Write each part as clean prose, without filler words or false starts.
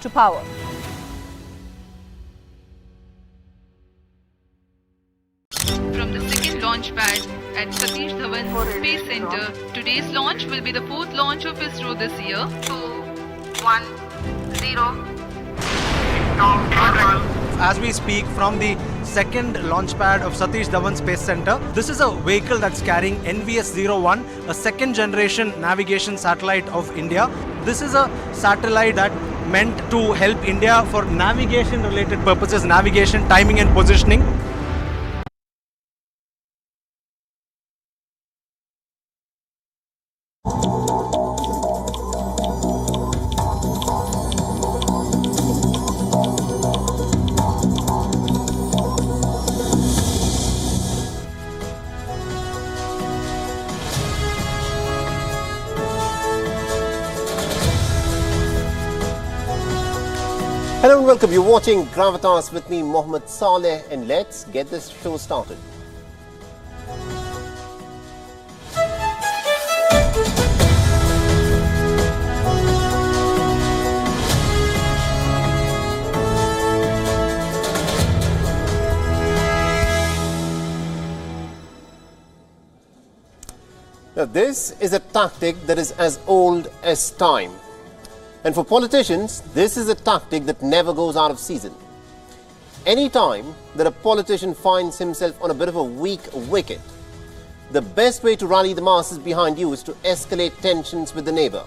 to power. From the second launch pad at Satish Dhawan Space Center, today's launch will be the fourth launch of ISRO this year. 2, 1, 0. As we speak from the second launch pad of Satish Dhawan Space Center, this is a vehicle that's carrying NVS-01, a second generation navigation satellite of India. This is a satellite that meant to help India for navigation related purposes, navigation, timing and positioning. Hello and welcome. You're watching Gravitas with me, Mohammed Saleh, and let's get this show started. Now, this is a tactic that is as old as time. And for politicians, this is a tactic that never goes out of season. Any time that a politician finds himself on a bit of a weak wicket, the best way to rally the masses behind you is to escalate tensions with the neighbor.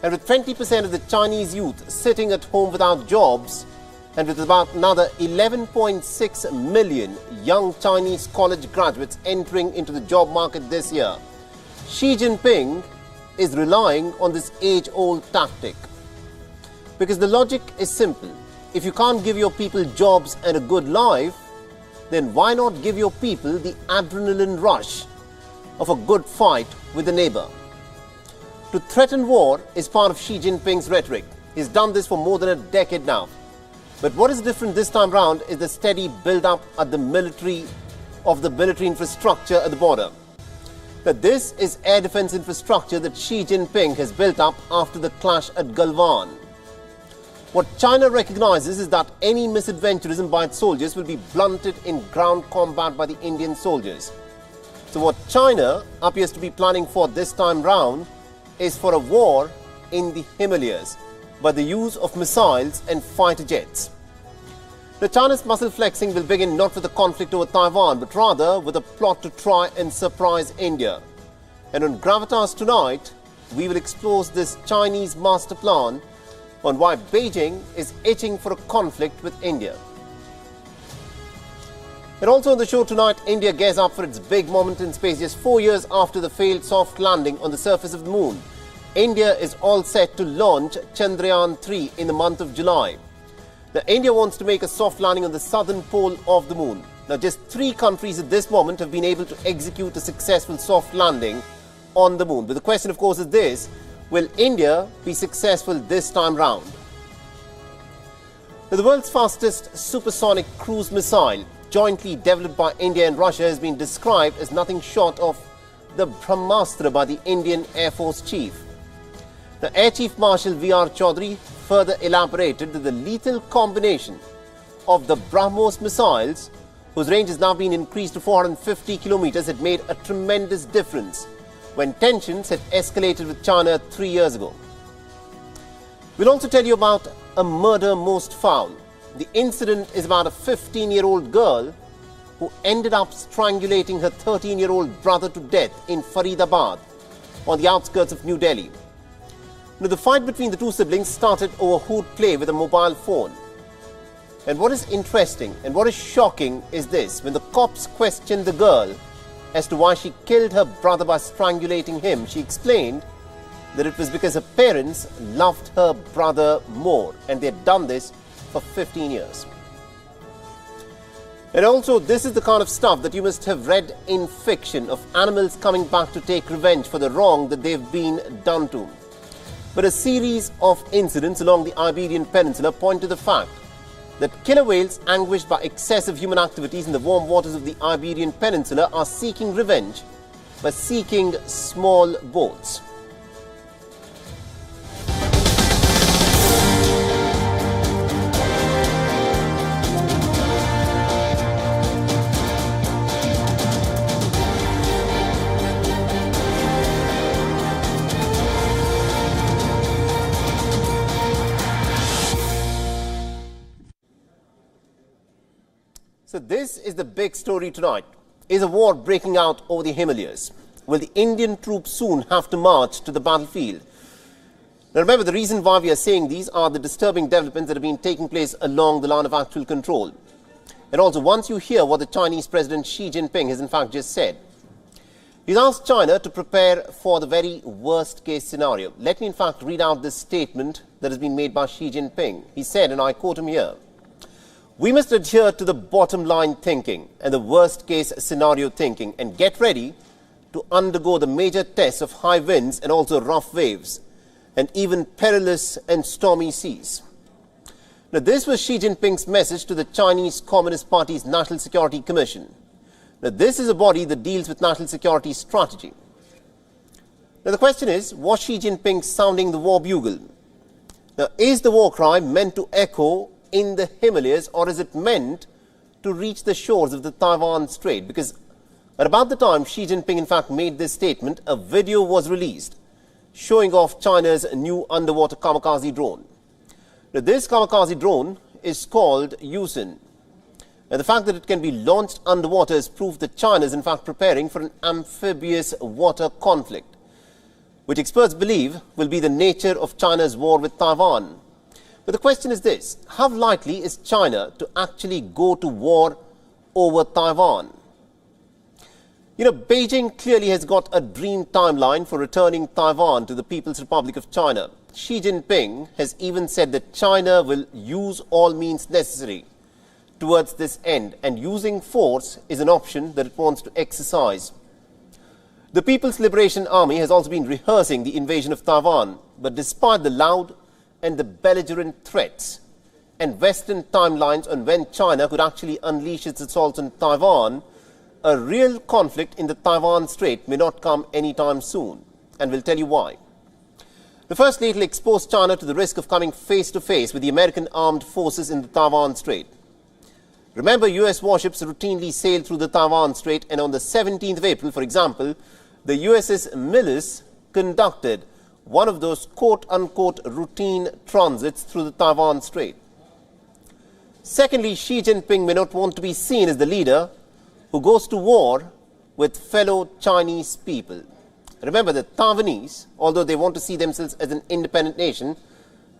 And with 20% of the Chinese youth sitting at home without jobs, and with about another 11.6 million young Chinese college graduates entering into the job market this year, Xi Jinping is relying on this age-old tactic. Because the logic is simple. If you can't give your people jobs and a good life, then why not give your people the adrenaline rush of a good fight with the neighbor? To threaten war is part of Xi Jinping's rhetoric. He's done this for more than a decade now. But what is different this time round is the steady build-up at the military infrastructure at the border. That this is air defense infrastructure that Xi Jinping has built up after the clash at Galwan. What China recognizes is that any misadventurism by its soldiers will be blunted in ground combat by the Indian soldiers. So what China appears to be planning for this time round is for a war in the Himalayas by the use of missiles and fighter jets. The China's muscle flexing will begin not with a conflict over Taiwan, but rather with a plot to try and surprise India. And on Gravitas tonight, we will explore this Chinese master plan on why Beijing is itching for a conflict with India. And also on the show tonight, India gears up for its big moment in space. Just 4 years after the failed soft landing on the surface of the moon, India is all set to launch Chandrayaan 3 in the month of July. Now, India wants to make a soft landing on the southern pole of the moon. Now, just 3 countries at this moment have been able to execute a successful soft landing on the moon. But the question, of course, is this: will India be successful this time round? Now, the world's fastest supersonic cruise missile, jointly developed by India and Russia, has been described as nothing short of the Brahmastra by the Indian Air Force Chief. The Air Chief Marshal V.R. Chaudhary further elaborated that the lethal combination of the BrahMos missiles, whose range has now been increased to 450 kilometers, had made a tremendous difference when tensions had escalated with China 3 years ago. We'll also tell you about a murder most foul. The incident is about a 15-year-old girl who ended up strangulating her 13-year-old brother to death in Faridabad, on the outskirts of New Delhi. Now, the fight between the two siblings started over hoot play with a mobile phone. And what is interesting and what is shocking is this: when the cops questioned the girl as to why she killed her brother by strangulating him, she explained that it was because her parents loved her brother more, and they had done this for 15 years. And also, this is the kind of stuff that you must have read in fiction, of animals coming back to take revenge for the wrong that they've been done to. But a series of incidents along the Iberian Peninsula point to the fact that killer whales anguished by excessive human activities in the warm waters of the Iberian Peninsula are seeking revenge by seeking small boats. So this is the big story tonight. Is a war breaking out over the Himalayas? Will the Indian troops soon have to march to the battlefield? Now remember, the reason why we are saying these are the disturbing developments that have been taking place along the line of actual control. And also, once you hear what the Chinese President Xi Jinping has in fact just said, he's asked China to prepare for the very worst case scenario. Let me in fact read out this statement that has been made by Xi Jinping. He said, and I quote him here, "We must adhere to the bottom line thinking and the worst case scenario thinking and get ready to undergo the major tests of high winds and also rough waves and even perilous and stormy seas." Now this was Xi Jinping's message to the Chinese Communist Party's National Security Commission. Now this is a body that deals with national security strategy. Now the question is, was Xi Jinping sounding the war bugle? Now is the war cry meant to echo in the Himalayas, or is it meant to reach the shores of the Taiwan Strait? Because at about the time Xi Jinping in fact made this statement, a video was released showing off China's new underwater kamikaze drone. Now this kamikaze drone is called WION. And the fact that it can be launched underwater is proof that China is in fact preparing for an amphibious water conflict, which experts believe will be the nature of China's war with Taiwan. But the question is this: how likely is China to actually go to war over Taiwan? You know, Beijing clearly has got a dream timeline for returning Taiwan to the People's Republic of China. Xi Jinping has even said that China will use all means necessary towards this end, and using force is an option that it wants to exercise. The People's Liberation Army has also been rehearsing the invasion of Taiwan, but despite the loud and the belligerent threats and Western timelines on when China could actually unleash its assaults on Taiwan, a real conflict in the Taiwan Strait may not come anytime soon, and we'll tell you why. The first will expose China to the risk of coming face to face with the American armed forces in the Taiwan Strait. Remember, US warships routinely sail through the Taiwan Strait, and on the 17th of April, for example, the USS Milius conducted one of those quote-unquote routine transits through the Taiwan Strait. Secondly, Xi Jinping may not want to be seen as the leader who goes to war with fellow Chinese people. Remember, the Taiwanese, although they want to see themselves as an independent nation,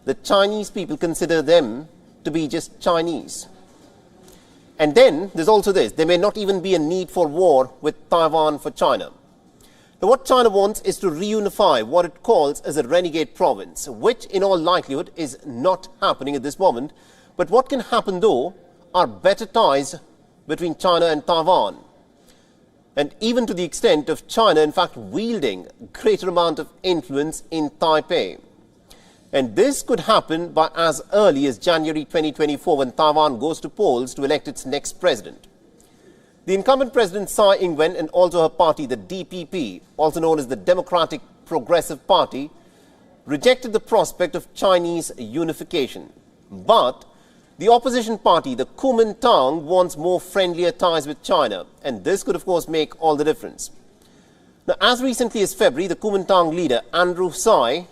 the Chinese people consider them to be just Chinese. And then there's also this: there may not even be a need for war with Taiwan for China. Now, what China wants is to reunify what it calls as a renegade province, which in all likelihood is not happening at this moment. But what can happen though are better ties between China and Taiwan, and even to the extent of China in fact wielding a greater amount of influence in Taipei. And this could happen by as early as January 2024, when Taiwan goes to polls to elect its next president. The incumbent President Tsai Ing-wen and also her party, the DPP, also known as the Democratic Progressive Party, rejected the prospect of Chinese unification. But the opposition party, the Kuomintang, wants more friendlier ties with China, and this could of course make all the difference. Now, as recently as February, the Kuomintang leader Andrew Tsai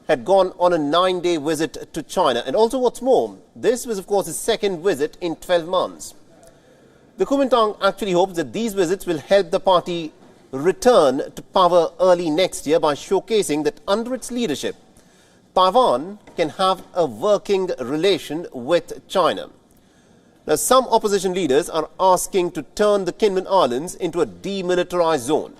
had gone on a 9-day visit to China, and also what's more, this was of course his second visit in 12 months. The Kuomintang actually hopes that these visits will help the party return to power early next year by showcasing that under its leadership, Taiwan can have a working relation with China. Now, some opposition leaders are asking to turn the Kinmen Islands into a demilitarized zone.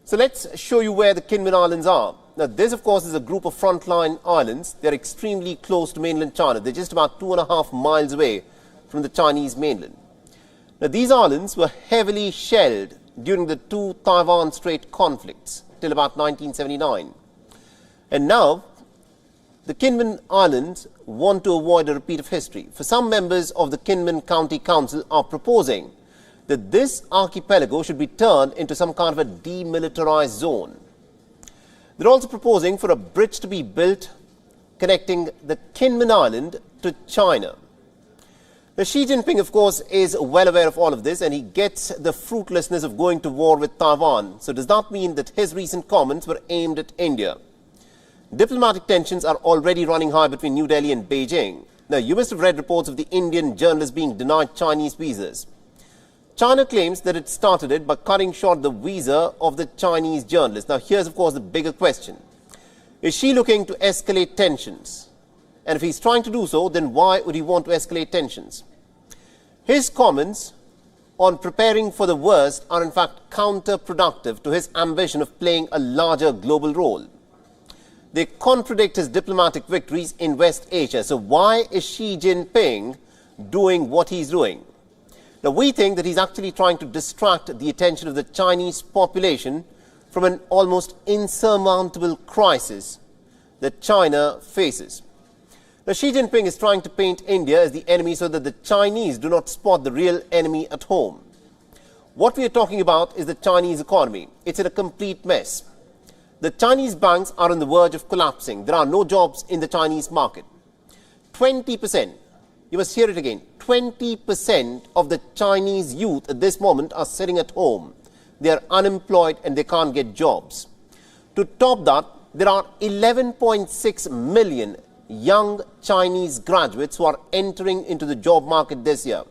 So let's show you where the Kinmen Islands are. Now, this, of course, is a group of frontline islands. They're extremely close to mainland China. They're just about 2.5 miles away from the Chinese mainland. Now, these islands were heavily shelled during the two Taiwan Strait conflicts till about 1979. And now, the Kinmen Islands want to avoid a repeat of history. For some members of the Kinmen County Council are proposing that this archipelago should be turned into some kind of a demilitarized zone. They're also proposing for a bridge to be built connecting the Kinmen Island to China. Now, Xi Jinping, of course, is well aware of all of this, and he gets the fruitlessness of going to war with Taiwan. So does that mean that his recent comments were aimed at India? Diplomatic tensions are already running high between New Delhi and Beijing. Now, you must have read reports of the Indian journalists being denied Chinese visas. China claims that it started it by cutting short the visa of the Chinese journalists. Now, here's, of course, the bigger question. Is Xi looking to escalate tensions? And if he's trying to do so, then why would he want to escalate tensions? His comments on preparing for the worst are in fact counterproductive to his ambition of playing a larger global role. They contradict his diplomatic victories in West Asia. So why is Xi Jinping doing what he's doing? Now, we think that he's actually trying to distract the attention of the Chinese population from an almost insurmountable crisis that China faces. Now, Xi Jinping is trying to paint India as the enemy so that the Chinese do not spot the real enemy at home. What we are talking about is the Chinese economy. It's in a complete mess. The Chinese banks are on the verge of collapsing. There are no jobs in the Chinese market. 20%, you must hear it again, 20% of the Chinese youth at this moment are sitting at home. They are unemployed and they can't get jobs. To top that, there are 11.6 million young Chinese graduates who are entering into the job market this year.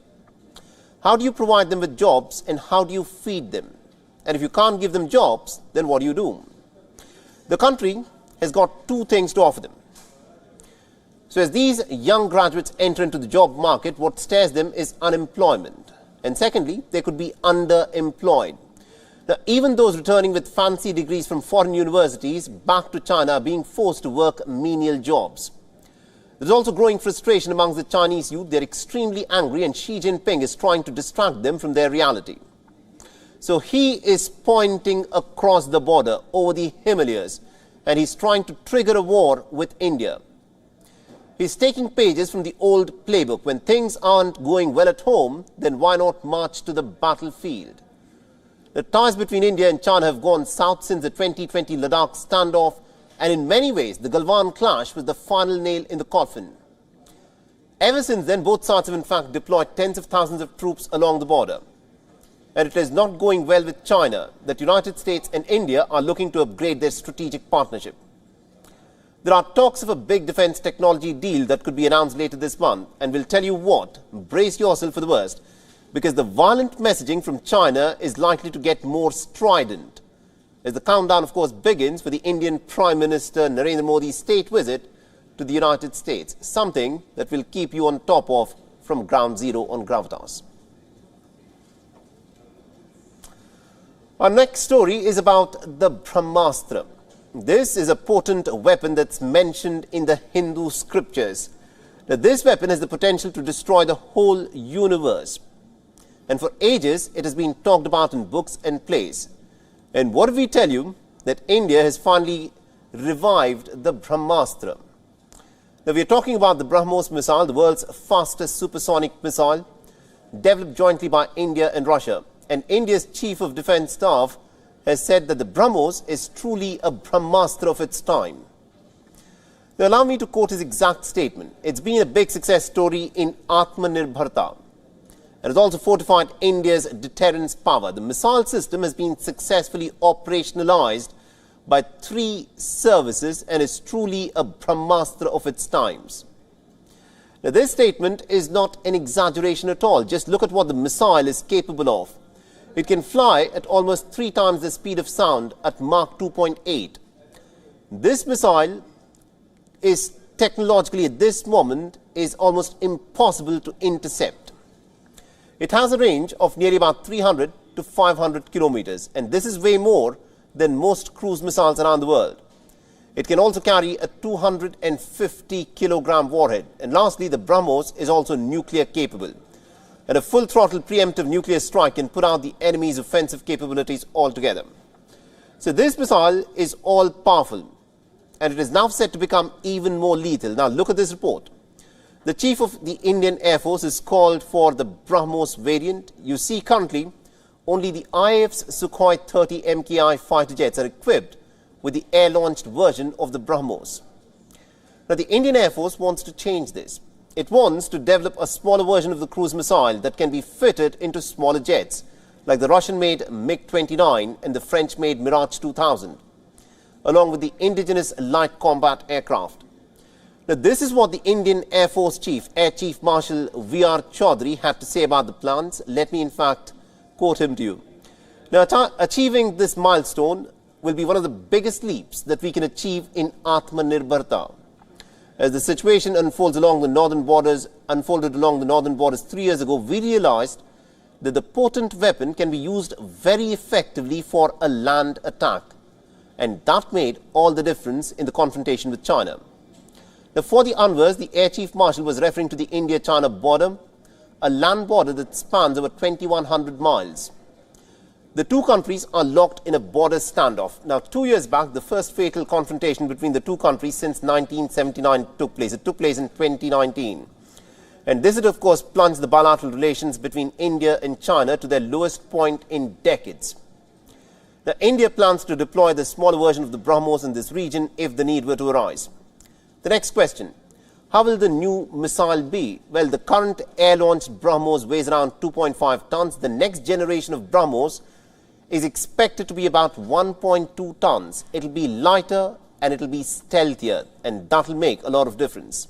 How do you provide them with jobs and how do you feed them? And if you can't give them jobs, then what do you do? The country has got two things to offer them. So as these young graduates enter into the job market, what stares them is unemployment. And secondly, they could be underemployed. Now, even those returning with fancy degrees from foreign universities back to China are being forced to work menial jobs. There's also growing frustration amongst the Chinese youth. They're extremely angry and Xi Jinping is trying to distract them from their reality. So he is pointing across the border over the Himalayas and he's trying to trigger a war with India. He's taking pages from the old playbook. When things aren't going well at home, then why not march to the battlefield? The ties between India and China have gone south since the 2020 Ladakh standoff, and in many ways, the Galwan clash was the final nail in the coffin. Ever since then, both sides have in fact deployed tens of thousands of troops along the border. And it is not going well with China that United States and India are looking to upgrade their strategic partnership. There are talks of a big defense technology deal that could be announced later this month, and we'll tell you what, brace yourself for the worst, because the violent messaging from China is likely to get more strident as the countdown, of course, begins for the Indian Prime Minister Narendra Modi's state visit to the United States, something that will keep you on top of from Ground Zero on Gravitas. Our next story is about the Brahmastra. This is a potent weapon that's mentioned in the Hindu scriptures. Now, this weapon has the potential to destroy the whole universe. And for ages, it has been talked about in books and plays. And what if we tell you that India has finally revived the Brahmastra? Now, we are talking about the BrahMos missile, the world's fastest supersonic missile, developed jointly by India and Russia. And India's Chief of Defence Staff has said that the BrahMos is truly a Brahmastra of its time. Now, allow me to quote his exact statement. It's been a big success story in Atmanirbharta. It has also fortified India's deterrence power. The missile system has been successfully operationalized by 3 services and is truly a Brahmastra of its times. Now, this statement is not an exaggeration at all. Just look at what the missile is capable of. It can fly at almost 3 times the speed of sound at Mach 2.8. This missile is technologically at this moment is almost impossible to intercept. It has a range of nearly about 300 to 500 kilometers, and this is way more than most cruise missiles around the world. It can also carry a 250 kilogram warhead. And lastly, the BrahMos is also nuclear capable. And a full throttle preemptive nuclear strike can put out the enemy's offensive capabilities altogether. So this missile is all powerful, and it is now set to become even more lethal. Now look at this report. The Chief of the Indian Air Force has called for the BrahMos variant. You see, currently, only the IAF's Sukhoi 30 MKI fighter jets are equipped with the air-launched version of the BrahMos. Now, the Indian Air Force wants to change this. It wants to develop a smaller version of the cruise missile that can be fitted into smaller jets, like the Russian-made MiG-29 and the French-made Mirage 2000, along with the indigenous light combat aircraft. Now, this is what the Indian Air Force Chief, Air Chief Marshal V.R. Chaudhary, had to say about the plans. Let me, in fact, quote him to you. Now, achieving this milestone will be one of the biggest leaps that we can achieve in Atmanirbharta. As the situation unfolded along the northern borders 3 years ago, we realized that the potent weapon can be used very effectively for a land attack. And that made all the difference in the confrontation with China. Now, for the unversed, the Air Chief Marshal was referring to the India-China border, a land border that spans over 2,100 miles. The two countries are locked in a border standoff. Now, 2 years back, the first fatal confrontation between the two countries since 1979 took place. It took place in 2019. And this had, of course, plunged the bilateral relations between India and China to their lowest point in decades. Now, India plans to deploy the smaller version of the BrahMos in this region if the need were to arise. The next question, how will the new missile be? Well, the current air-launched BrahMos weighs around 2.5 tons. The next generation of BrahMos is expected to be about 1.2 tons. It will be lighter and it will be stealthier, and that will make a lot of difference.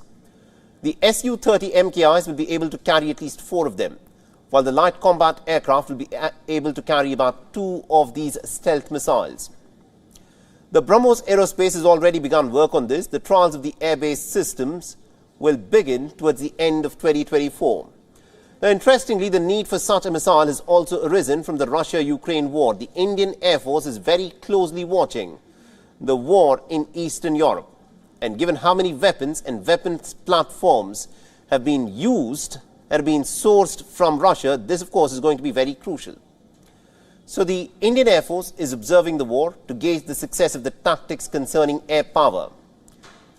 The Su-30 MKIs will be able to carry at least 4 of them, while the light combat aircraft will be able to carry about 2 of these stealth missiles. The BrahMos Aerospace has already begun work on this. The trials of the air-based systems will begin towards the end of 2024. Now, interestingly, the need for such a missile has also arisen from the Russia-Ukraine war. The Indian Air Force is very closely watching the war in Eastern Europe. And given how many weapons and weapons platforms have been used, have been sourced from Russia, this, of course, is going to be very crucial. So the Indian Air Force is observing the war to gauge the success of the tactics concerning air power.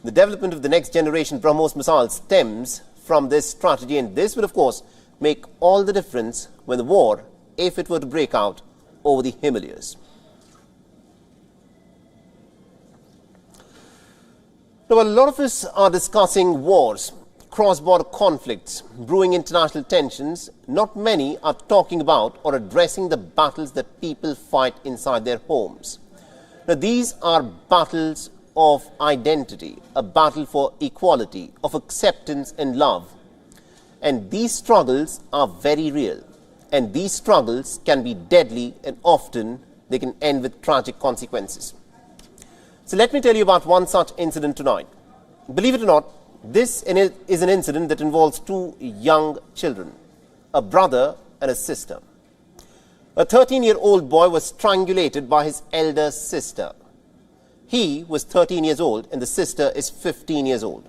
The development of the next generation BrahMos missile stems from this strategy, and this will, of course, make all the difference when the war, if it were to break out over the Himalayas. Now, while a lot of us are discussing wars, cross-border conflicts, brewing international tensions, not many are talking about or addressing the battles that people fight inside their homes. Now, these are battles of identity, a battle for equality, of acceptance and love. And these struggles are very real. And these struggles can be deadly, and often they can end with tragic consequences. So let me tell you about one such incident tonight. Believe it or not, this is an incident that involves 2 young children, a brother and a sister. A 13-year-old boy was strangulated by his elder sister. He was 13 years old and the sister is 15 years old.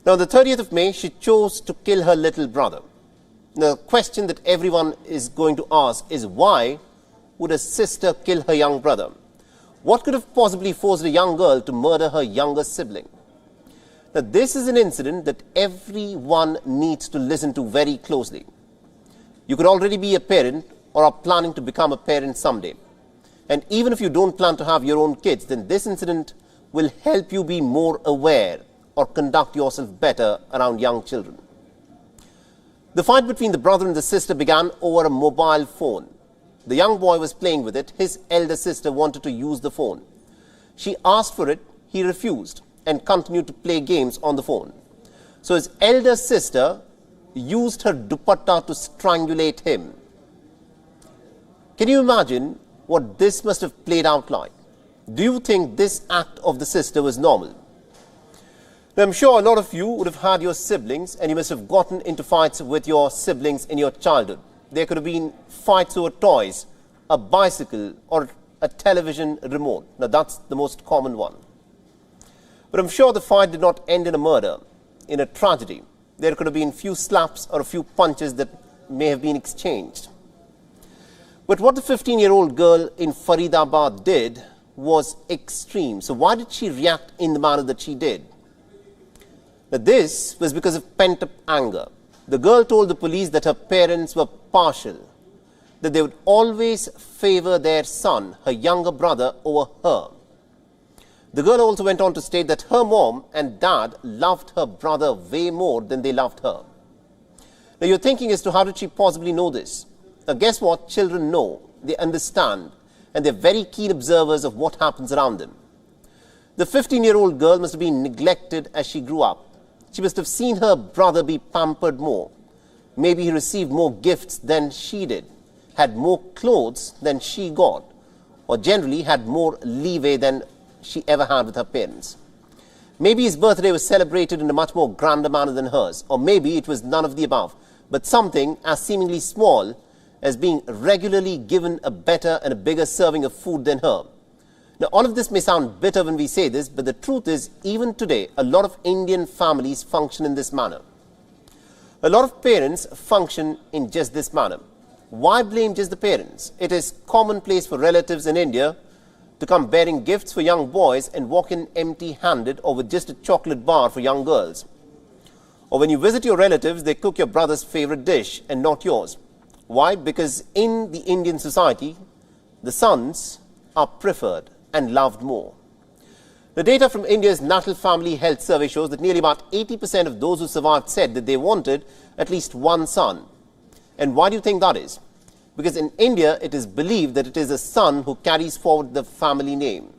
Now, on the 30th of May, she chose to kill her little brother. The question that everyone is going to ask is, why would a sister kill her young brother? What could have possibly forced a young girl to murder her younger sibling? Now, this is an incident that everyone needs to listen to very closely. You could already be a parent or are planning to become a parent someday. And even if you don't plan to have your own kids, then this incident will help you be more aware or conduct yourself better around young children. The fight between the brother and the sister began over a mobile phone. The young boy was playing with it. His elder sister wanted to use the phone. She asked for it. He refused and continued to play games on the phone. So his elder sister used her dupatta to strangulate him. Can you imagine what this must have played out like? Do you think this act of the sister was normal? Now, I'm sure a lot of you would have had your siblings, and you must have gotten into fights with your siblings in your childhood. There could have been fights over toys, a bicycle, or a television remote. Now, that's the most common one. But I'm sure the fight did not end in a murder, in a tragedy. There could have been few slaps or a few punches that may have been exchanged. But what the 15-year-old girl in Faridabad did was extreme. So why did she react in the manner that she did? Now, this was because of pent-up anger. The girl told the police that her parents were partial, that they would always favor their son, her younger brother, over her. The girl also went on to state that her mom and dad loved her brother way more than they loved her. Now, you're thinking as to how did she possibly know this? Now, guess what? Children know, they understand, and they're very keen observers of what happens around them. The 15-year-old girl must have been neglected as she grew up. She must have seen her brother be pampered more. Maybe he received more gifts than she did, had more clothes than she got, or generally had more leeway than she ever had with her parents. Maybe his birthday was celebrated in a much more grander manner than hers, or maybe it was none of the above, but something as seemingly small as being regularly given a better and a bigger serving of food than her. Now, all of this may sound bitter when we say this, but the truth is, even today, a lot of Indian families function in this manner. A lot of parents function in just this manner. Why blame just the parents? It is commonplace for relatives in India to come bearing gifts for young boys and walk in empty-handed or with just a chocolate bar for young girls. Or when you visit your relatives, they cook your brother's favorite dish and not yours. Why? Because in the Indian society, the sons are preferred and loved more. The data from India's National Family Health Survey shows that nearly about 80% of those who survived said that they wanted at least one son. And why do you think that is? Because in India, it is believed that it is a son who carries forward the family name.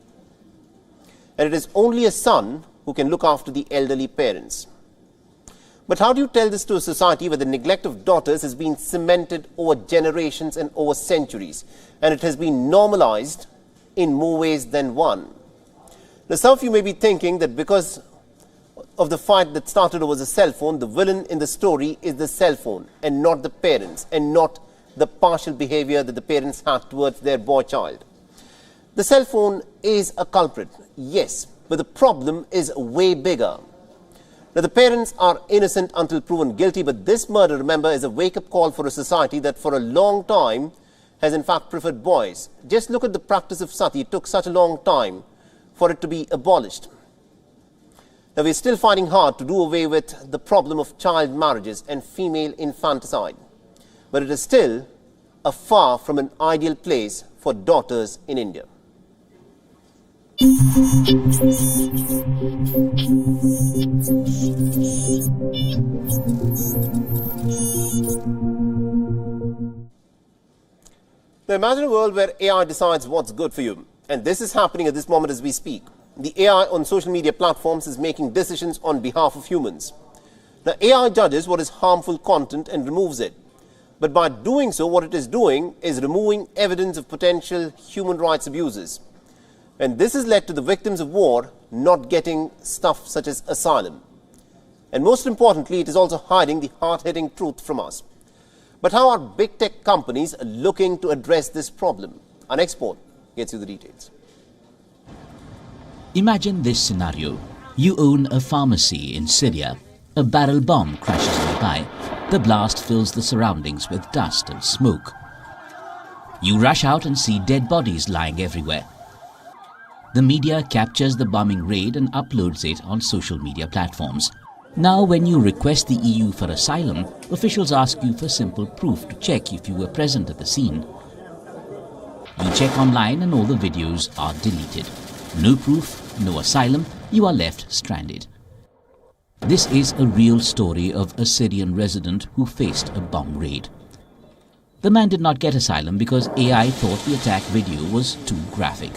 And it is only a son who can look after the elderly parents. But how do you tell this to a society where the neglect of daughters has been cemented over generations and over centuries, and it has been normalized in more ways than one? Now, some of you may be thinking that because of the fight that started over the cell phone, the villain in the story is the cell phone and not the parents, and not the partial behavior that the parents had towards their boy child. The cell phone is a culprit, yes, but the problem is way bigger. Now, the parents are innocent until proven guilty, but this murder, remember, is a wake-up call for a society that for a long time has in fact preferred boys. Just look at the practice of sati. It took such a long time for it to be abolished. Now, we're still fighting hard to do away with the problem of child marriages and female infanticide. But it is still far from an ideal place for daughters in India. Now, imagine a world where AI decides what's good for you. And this is happening at this moment as we speak. The AI on social media platforms is making decisions on behalf of humans. Now, AI judges what is harmful content and removes it. But by doing so, what it is doing is removing evidence of potential human rights abuses. And this has led to the victims of war not getting stuff such as asylum. And most importantly, it is also hiding the hard-hitting truth from us. But how are big tech companies looking to address this problem? Our next report gets you the details. Imagine this scenario. You own a pharmacy in Syria. A barrel bomb crashes nearby. The blast fills the surroundings with dust and smoke. You rush out and see dead bodies lying everywhere. The media captures the bombing raid and uploads it on social media platforms. Now, when you request the EU for asylum, officials ask you for simple proof to check if you were present at the scene. You check online and all the videos are deleted. No proof, no asylum, you are left stranded. This is a real story of a Syrian resident who faced a bomb raid. The man did not get asylum because AI thought the attack video was too graphic.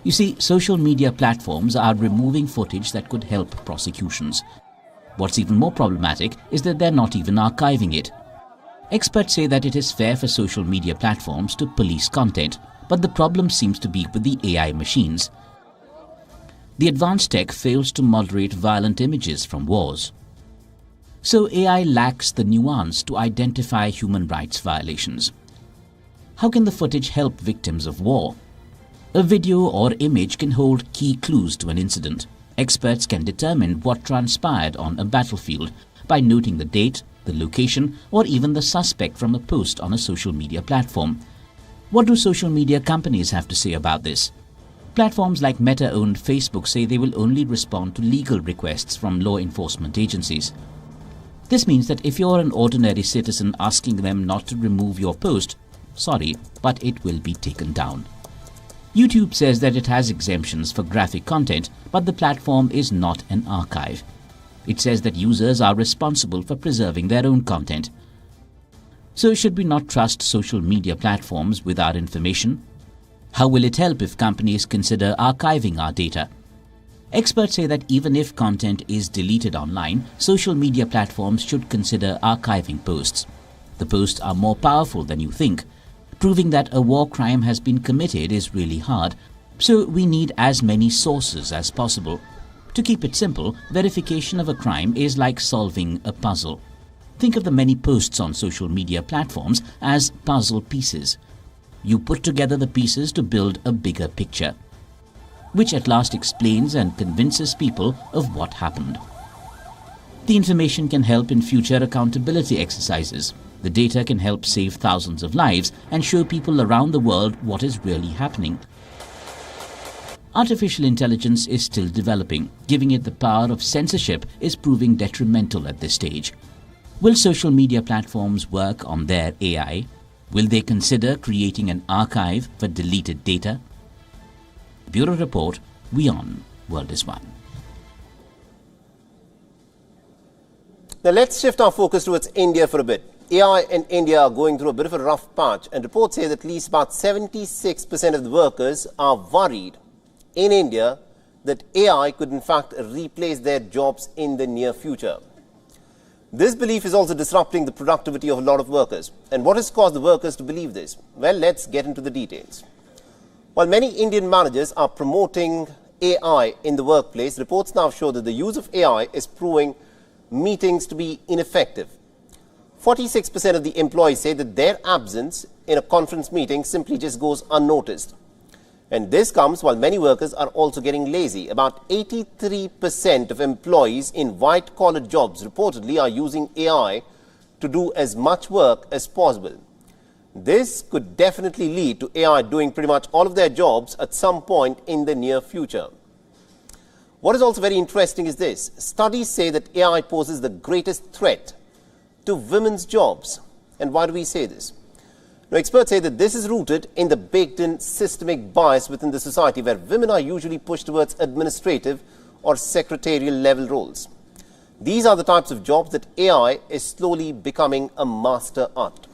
You see, social media platforms are removing footage that could help prosecutions. What's even more problematic is that they're not even archiving it. Experts say that it is fair for social media platforms to police content, but the problem seems to be with the AI machines. The advanced tech fails to moderate violent images from wars. So AI lacks the nuance to identify human rights violations. How can the footage help victims of war? A video or image can hold key clues to an incident. Experts can determine what transpired on a battlefield by noting the date, the location, or even the suspect from a post on a social media platform. What do social media companies have to say about this? Platforms like Meta-owned Facebook say they will only respond to legal requests from law enforcement agencies. This means that if you're an ordinary citizen asking them not to remove your post, sorry, but it will be taken down. YouTube says that it has exemptions for graphic content, but the platform is not an archive. It says that users are responsible for preserving their own content. So should we not trust social media platforms with our information? How will it help if companies consider archiving our data? Experts say that even if content is deleted online, social media platforms should consider archiving posts. The posts are more powerful than you think. Proving that a war crime has been committed is really hard, so we need as many sources as possible. To keep it simple, verification of a crime is like solving a puzzle. Think of the many posts on social media platforms as puzzle pieces. You put together the pieces to build a bigger picture, which at last explains and convinces people of what happened. The information can help in future accountability exercises. The data can help save thousands of lives and show people around the world what is really happening. Artificial intelligence is still developing. Giving it the power of censorship is proving detrimental at this stage. Will social media platforms work on their AI? Will they consider creating an archive for deleted data? Bureau Report, WION World is One. Now let's shift our focus towards India for a bit. AI and India are going through a bit of a rough patch, and reports say that at least about 76% of the workers are worried in India that AI could in fact replace their jobs in the near future. This belief is also disrupting the productivity of a lot of workers. And what has caused the workers to believe this? Well, let's get into the details. While many Indian managers are promoting AI in the workplace, reports now show that the use of AI is proving meetings to be ineffective. 46% of the employees say that their absence in a conference meeting simply just goes unnoticed. And this comes while many workers are also getting lazy. About 83% of employees in white-collar jobs reportedly are using AI to do as much work as possible. This could definitely lead to AI doing pretty much all of their jobs at some point in the near future. What is also very interesting is this. Studies say that AI poses the greatest threat to women's jobs. And why do we say this? Now, experts say that this is rooted in the baked-in systemic bias within the society, where women are usually pushed towards administrative or secretarial level roles. These are the types of jobs that AI is slowly becoming a master at.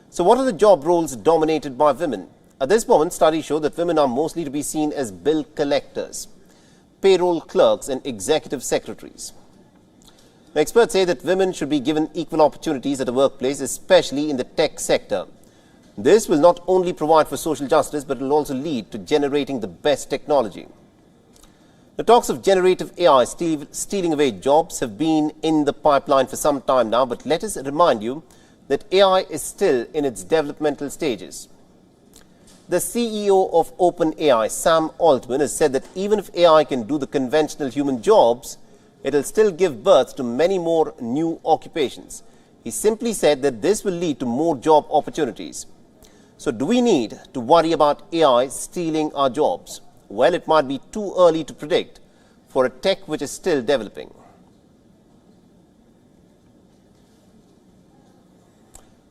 So what are the job roles dominated by women? At this moment, studies show that women are mostly to be seen as bill collectors, payroll clerks and executive secretaries. Now, experts say that women should be given equal opportunities at a workplace, especially in the tech sector. This will not only provide for social justice, but will also lead to generating the best technology. The talks of generative AI stealing away jobs have been in the pipeline for some time now, but let us remind you that AI is still in its developmental stages. The CEO of OpenAI, Sam Altman, has said that even if AI can do the conventional human jobs, it will still give birth to many more new occupations. He simply said that this will lead to more job opportunities. So do we need to worry about AI stealing our jobs? Well, it might be too early to predict for a tech which is still developing.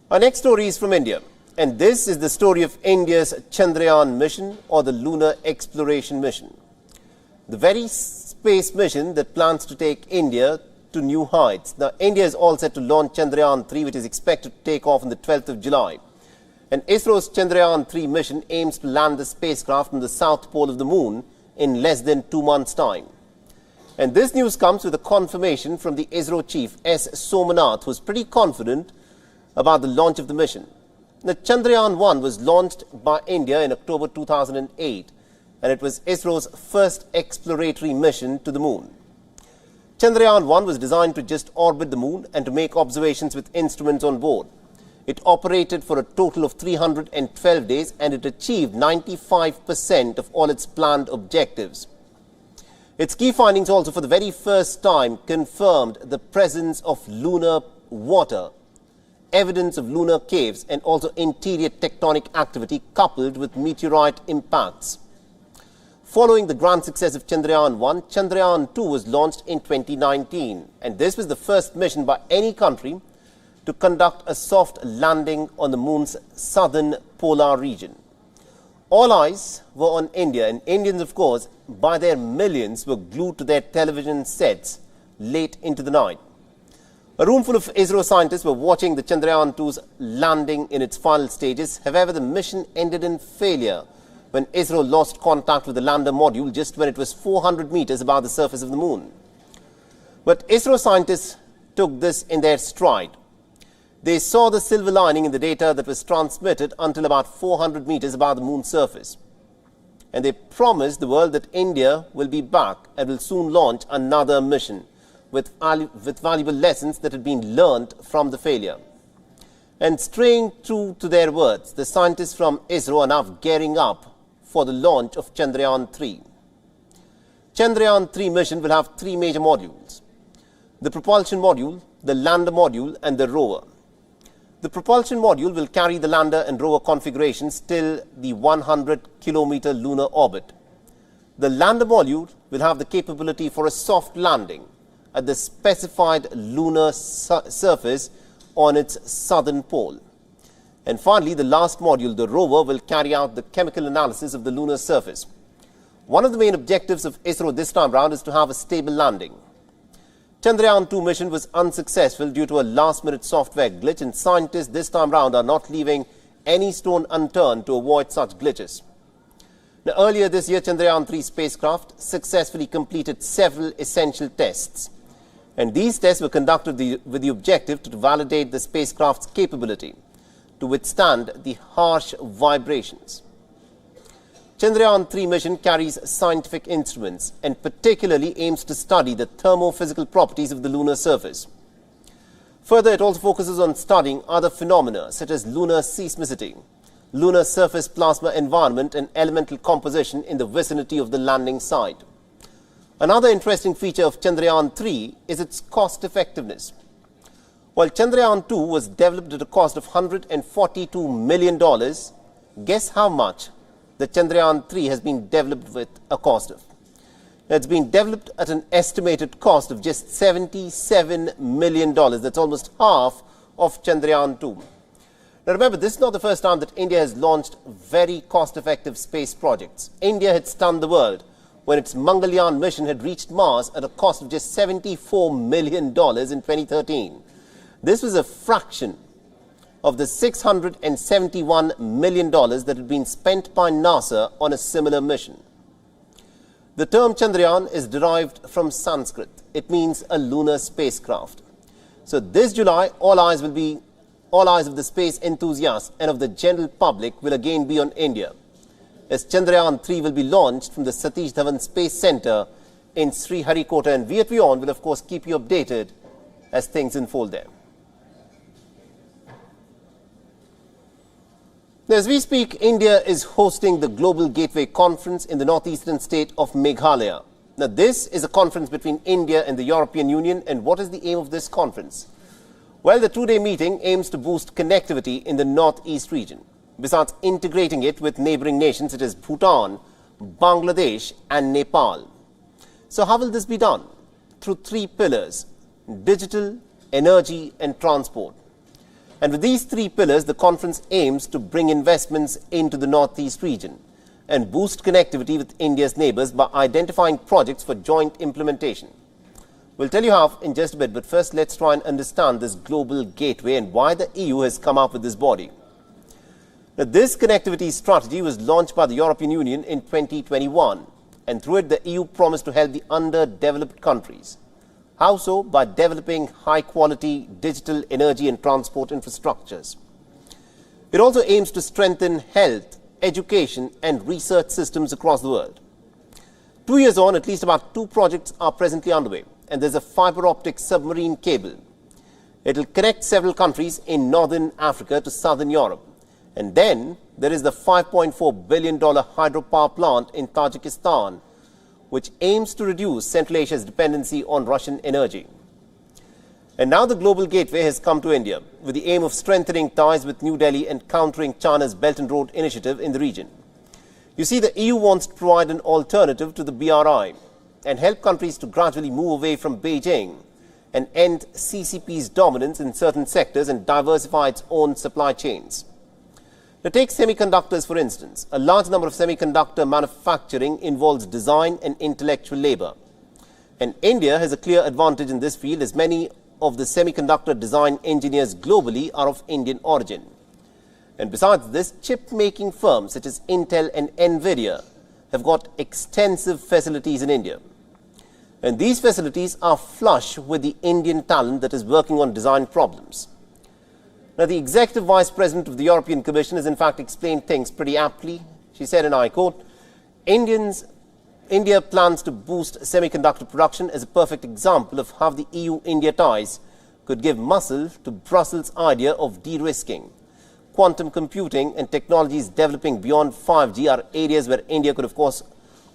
Our next story is from India, and this is the story of India's Chandrayaan mission, or the Lunar Exploration Mission. The very space mission that plans to take India to new heights. Now, India is all set to launch Chandrayaan 3, which is expected to take off on the 12th of July. And ISRO's Chandrayaan 3 mission aims to land the spacecraft on the south pole of the moon in less than 2 months' time. And this news comes with a confirmation from the ISRO chief, S. Somanath, who is pretty confident about the launch of the mission. The Chandrayaan 1 was launched by India in October 2008, and it was ISRO's first exploratory mission to the moon. Chandrayaan 1 was designed to just orbit the moon and to make observations with instruments on board. It operated for a total of 312 days, and it achieved 95% of all its planned objectives. Its key findings also, for the very first time, confirmed the presence of lunar water, evidence of lunar caves, and also interior tectonic activity coupled with meteorite impacts. Following the grand success of Chandrayaan 1, Chandrayaan 2 was launched in 2019, and this was the first mission by any country to conduct a soft landing on the moon's southern polar region. All eyes were on India, and Indians, of course, by their millions, were glued to their television sets late into the night. A room full of ISRO scientists were watching the Chandrayaan 2's landing in its final stages. However, the mission ended in failure when ISRO lost contact with the lander module just when it was 400 meters above the surface of the moon. But ISRO scientists took this in their stride. They saw the silver lining in the data that was transmitted until about 400 meters above the moon's surface. And they promised the world that India will be back and will soon launch another mission with valuable lessons that had been learned from the failure. And staying true to their words, the scientists from ISRO are now gearing up for the launch of Chandrayaan 3. Chandrayaan 3 mission will have three major modules: the propulsion module, the lander module and the rover. The propulsion module will carry the lander and rover configurations till the 100-kilometer lunar orbit. The lander module will have the capability for a soft landing at the specified lunar surface on its southern pole. And finally, the last module, the rover, will carry out the chemical analysis of the lunar surface. One of the main objectives of ISRO this time round is to have a stable landing. Chandrayaan 2 mission was unsuccessful due to a last-minute software glitch, and scientists this time round are not leaving any stone unturned to avoid such glitches. Now, earlier this year, Chandrayaan 3 spacecraft successfully completed several essential tests. And these tests were conducted with the objective to validate the spacecraft's capability to withstand the harsh vibrations. Chandrayaan 3 mission carries scientific instruments and particularly aims to study the thermophysical properties of the lunar surface. Further, it also focuses on studying other phenomena such as lunar seismicity, lunar surface plasma environment and elemental composition in the vicinity of the landing site. Another interesting feature of Chandrayaan 3 is its cost-effectiveness. While Chandrayaan 2 was developed at a cost of $142 million, guess how much the Chandrayaan 3 has been developed with a cost of? It's been developed at an estimated cost of just $77 million. That's almost half of Chandrayaan 2. Now remember, this is not the first time that India has launched very cost-effective space projects. India had stunned the world when its Mangalyaan mission had reached Mars at a cost of just $74 million in 2013. This was a fraction of the $671 million that had been spent by NASA on a similar mission. The term Chandrayaan is derived from Sanskrit. It means a lunar spacecraft. So this July, all eyes of the space enthusiasts and of the general public will again be on India, as Chandrayaan 3 will be launched from the Satish Dhawan Space Center in Sriharikota, and we at WION will of course keep you updated as things unfold there. As we speak, India is hosting the Global Gateway Conference in the northeastern state of Meghalaya. Now, this is a conference between India and the European Union, and what is the aim of this conference? Well, the two-day meeting aims to boost connectivity in the northeast region, besides integrating it with neighboring nations such as Bhutan, Bangladesh and Nepal. So how will this be done? Through three pillars: digital, energy and transport. And with these three pillars, the conference aims to bring investments into the northeast region and boost connectivity with India's neighbors by identifying projects for joint implementation. We'll tell you how in just a bit, but first let's try and understand this global gateway and why the EU has come up with this body. Now, this connectivity strategy was launched by the European Union in 2021, and through it the EU promised to help the underdeveloped countries. How so? By developing high-quality digital energy and transport infrastructures. It also aims to strengthen health, education and research systems across the world. 2 years on, at least about 2 projects are presently underway, and there's a fiber optic submarine cable. It will connect several countries in northern Africa to southern Europe. And then there is the $5.4 billion hydropower plant in Tajikistan, which aims to reduce Central Asia's dependency on Russian energy. And now the Global Gateway has come to India with the aim of strengthening ties with New Delhi and countering China's Belt and Road initiative in the region. You see, the EU wants to provide an alternative to the BRI and help countries to gradually move away from Beijing and end CCP's dominance in certain sectors and diversify its own supply chains. Now, take semiconductors, for instance. A large number of semiconductor manufacturing involves design and intellectual labor. And India has a clear advantage in this field, as many of the semiconductor design engineers globally are of Indian origin. And besides this, chip-making firms such as Intel and Nvidia have got extensive facilities in India. And these facilities are flush with the Indian talent that is working on design problems. Now, the Executive Vice President of the European Commission has in fact explained things pretty aptly. She said, and I quote, India plans to boost semiconductor production as a perfect example of how the EU-India ties could give muscle to Brussels' idea of de-risking. Quantum computing and technologies developing beyond 5G are areas where India could, of course,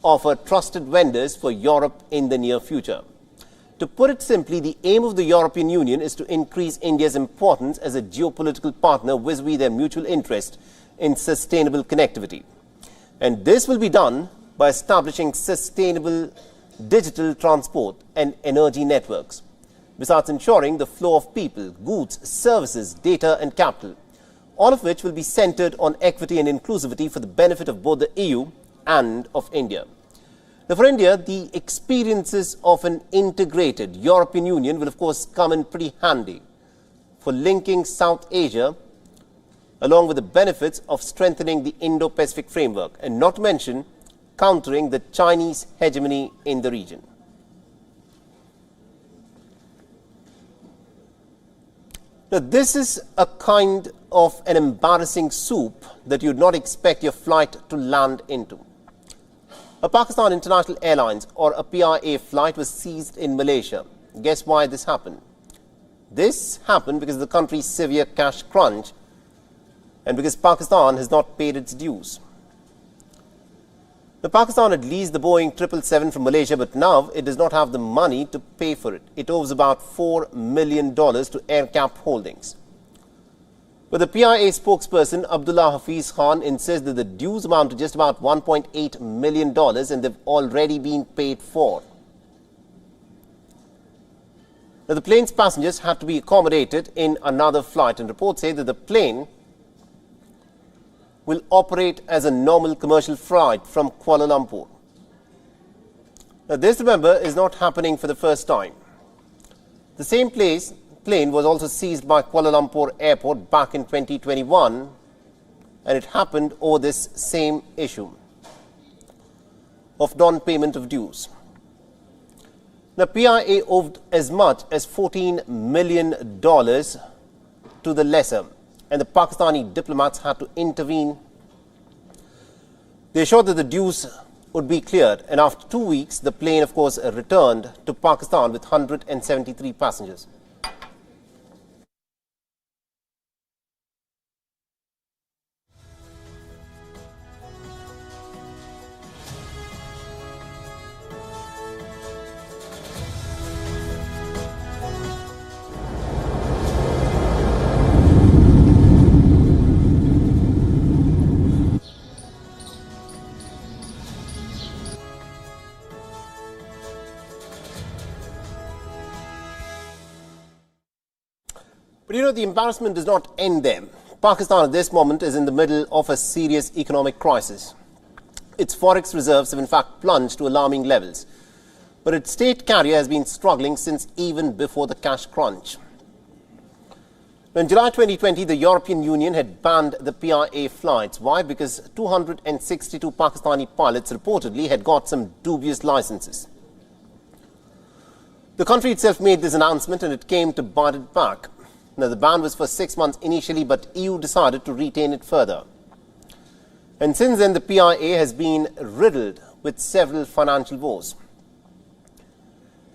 offer trusted vendors for Europe in the near future. To put it simply, the aim of the European Union is to increase India's importance as a geopolitical partner vis-à-vis their mutual interest in sustainable connectivity. And this will be done by establishing sustainable digital transport and energy networks, besides ensuring the flow of people, goods, services, data and capital, all of which will be centered on equity and inclusivity for the benefit of both the EU and of India. Now, for India, the experiences of an integrated European Union will, of course, come in pretty handy for linking South Asia, along with the benefits of strengthening the Indo-Pacific framework, and not to mention countering the Chinese hegemony in the region. Now, this is a kind of an embarrassing soup that you'd not expect your flight to land into. A Pakistan International Airlines, or a PIA flight, was seized in Malaysia. Guess why this happened? This happened because of the country's severe cash crunch and because Pakistan has not paid its dues. Now, Pakistan had leased the Boeing 777 from Malaysia, but now it does not have the money to pay for it. It owes about $4 million to AerCap Holdings. But the PIA spokesperson, Abdullah Hafiz Khan, insists that the dues amount to just about $1.8 million and they've already been paid for. Now, the plane's passengers had to be accommodated in another flight, and reports say that the plane will operate as a normal commercial flight from Kuala Lumpur. Now, this, remember, is not happening for the first time. The same plane was also seized by Kuala Lumpur Airport back in 2021, and it happened over this same issue of non-payment of dues. Now, PIA owed as much as $14 million to the lessor, and the Pakistani diplomats had to intervene. They assured that the dues would be cleared, and after 2 weeks, the plane, of course, returned to Pakistan with 173 passengers. But you know, the embarrassment does not end there. Pakistan at this moment is in the middle of a serious economic crisis. Its forex reserves have in fact plunged to alarming levels. But its state carrier has been struggling since even before the cash crunch. In July 2020, the European Union had banned the PIA flights. Why? Because 262 Pakistani pilots reportedly had got some dubious licenses. The country itself made this announcement and it came to bite it back. Now, the ban was for 6 months initially, but EU decided to retain it further. And since then, the PIA has been riddled with several financial woes.